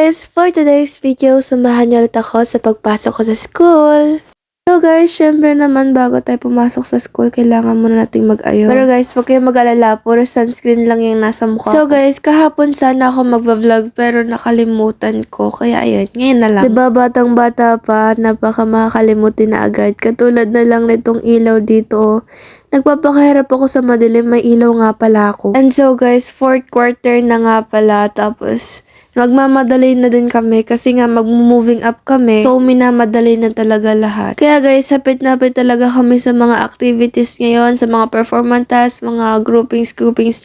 guys, for today's video, samahan niyo ulit ako sa pagpasok ko sa school. So guys, syempre naman bago tayo pumasok sa school, kailangan muna nating mag-ayos. Pero guys, huwag kayong mag-alala, puro sunscreen lang yung nasa mukha ko. So guys, kahapon sana ako magva-vlog pero nakalimutan ko. Kaya ayun, ngayon na lang. Diba batang bata pa, napaka makakalimutin na agad. Katulad na lang nitong ilaw dito. Nagpapakahirap ako sa madilim, may ilaw nga pala ako. And so guys, 4th quarter na nga pala, tapos magmamadali na din kami kasi nga mag-moving up kami. So, minamadali na talaga lahat. Kaya guys, hapit na hapit talaga kami sa mga activities ngayon, sa mga performance tasks, mga groupings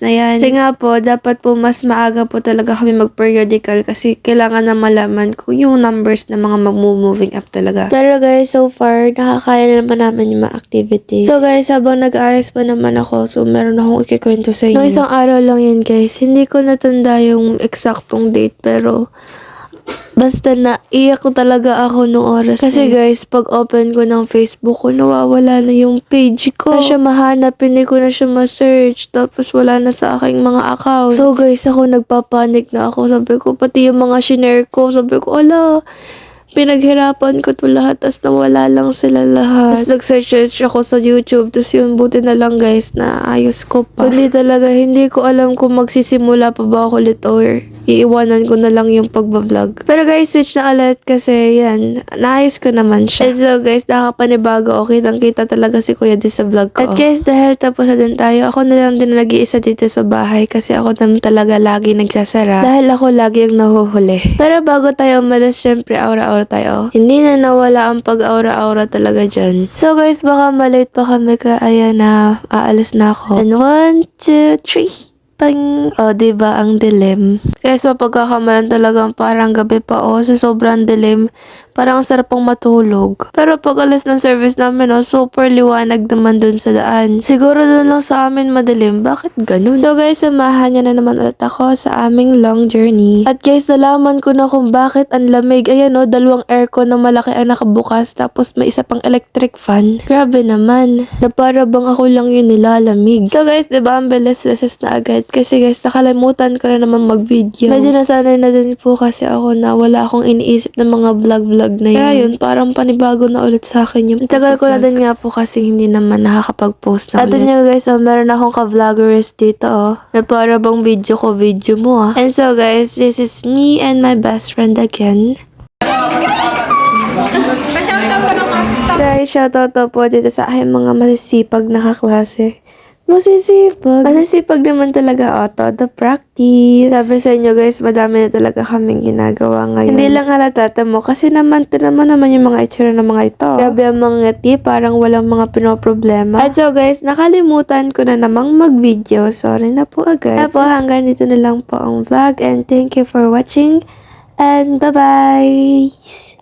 na yan. Kasi nga po, dapat po mas maaga po talaga kami mag-periodical kasi kailangan na malaman ko yung numbers na mga mag-moving up talaga. Pero guys, so far, nakakaya na naman namin yung mga activities. So guys, habang nag-aayos pa naman ako, so meron akong ikikwento sa inyo. No, isang araw lang yan guys. Hindi ko natanda yung eksaktong date. Pero, basta naiyak talaga ako nung oras. Kasi guys, pag open ko ng Facebook ko, nawawala na yung page ko. Na siya mahanap, hindi ko na siya ma-search. Tapos wala na sa aking mga accounts. So guys, ako nagpapanik na ako. Sabi ko, pati yung mga shinare ko. Sabi ko, ala, pinaghirapan ko to lahat, tas nawala lang sila lahat. Tapos nag-search ako sa YouTube, tapos yun, buti na lang guys, na ayos ko pa. Hindi talaga, hindi ko alam kung magsisimula pa ba ako ulit or iiwanan ko na lang yung pagbablog. Pero guys, switch na ulit kasi yan, naayos ko naman siya. And so guys, nakapanibago ako, kitang-kita talaga si Kuya din sa vlog ko. At guys, dahil tapos na din tayo, ako na lang din nag-iisa dito sa bahay kasi ako naman talaga lagi nagsasara. Dahil ako lagi ang nahuhuli. Pero bago tayo umalis, syempre, aura-aura tayo. Hindi na nawala ang pag-aura-aura talaga dyan. So guys, baka malate pa kami kaya na aalis na ako. And 1, 2, 3. Pang, diba, ang dilim. Kaya sa pagkakamalan talagang parang gabi pa, sa sobrang dilim, parang ang sarap pang matulog. Pero pag alas ng service namin, super liwanag naman dun sa daan. Siguro dun lang sa amin madilim. Bakit ganun? So guys, samahan niya na naman ulit ako sa aming long journey. At guys, nalaman ko na kung bakit ang lamig. Ayan dalawang aircon na malaki ang nakabukas, tapos may isa pang electric fan. Grabe naman. Na para bang ako lang yun nilalamig. So guys, diba, ang bilis na agad. Kasi guys, nakalimutan ko na naman mag-video. Medyo nasanay na din po kasi ako na wala akong iniisip ng mga vlog na yun. Kaya yun, parang panibago na ulit sa akin yung tagal ko na din nga po kasi hindi naman nakakapag-post na ulit. At nyo guys, meron akong ka-vloggerist dito, na para bang video mo. And so guys, this is me and my best friend again. Guys, shoutout po dito sa aking mga masisipag na kaklase. Masisipag naman talaga the practice. Sabi sa inyo guys, madami na talaga kaming ginagawa ngayon. Hindi lang halata mo kasi naman yung mga itsura ng mga ito. Grabe ang mga ngiti, parang walang mga pinoproblema. At so guys, nakalimutan ko na namang mag-video. Sorry na po agad. Tapos hanggang dito na lang po ang vlog and thank you for watching and bye-bye!